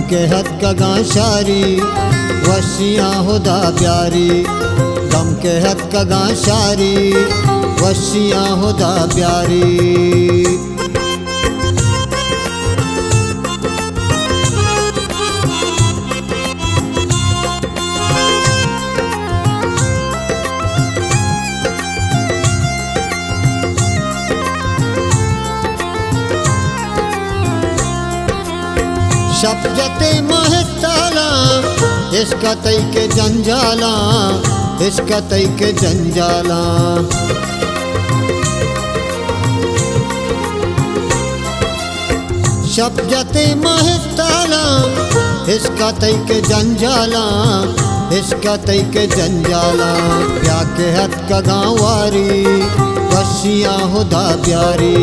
के हद कगा शारी वशियाँ हुदा प्यारी, गम के हद कगा शारी वशियाँ हुदा प्यारी। शब्जते महताला इसका तई के जंजाला, इसका तई के जंजाला। शब्जते महताला इसका तई के जंजाला, इसका तई के जंजाला। प्या के हद का गाँवारी वशियाँ हुदा प्यारी।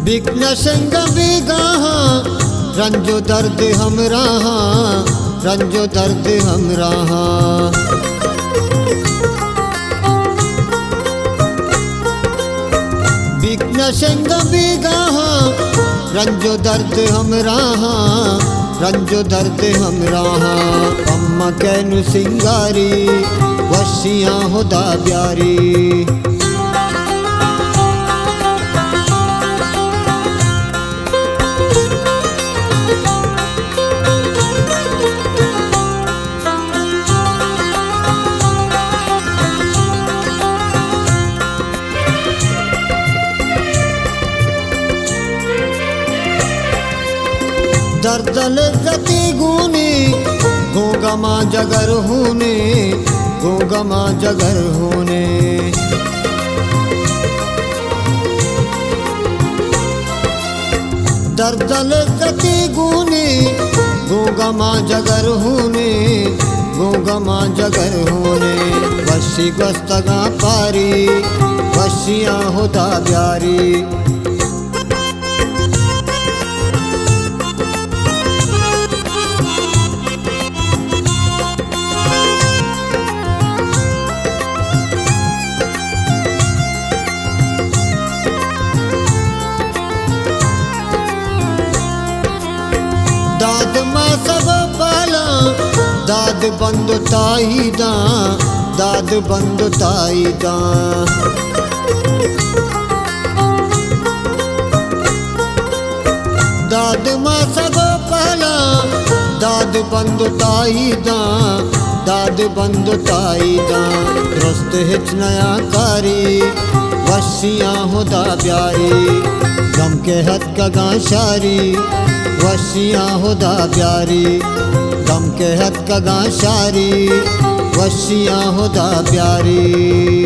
बिघ्न संग बिगाहा रंजो दर्द हमराहा, रंजो दर्द हमराहा। बिघ्न संग बिगाहा रंजो दर्द हमराहा, रंजो दर्द हमराहा। अम्मा कैनु सिंगारी वशियाँ हुदा प्यारी। दर्दल गति गुने गोगमा जगर होने, गोगमा जगर होने। दर्दल गति गुने गोगमा जगर होने, गोगमा जगर होने। वशी गस्तगा पारी वशियाँ हुदा प्यारी। दाद माँ सब पाला दाद बंद ताई दा, दाद बंद ताई दा। दाद माँ सब पाला दाद बंद ताई दा, दाद बंद ताई दा। दुरुस्त हिच नया कारी वशियाँ हुदा प्यारी। गम के हद कगा शारी वशियाँ हुदा प्यारी। गम के हद कगा शारी वशियाँ हुदा प्यारी।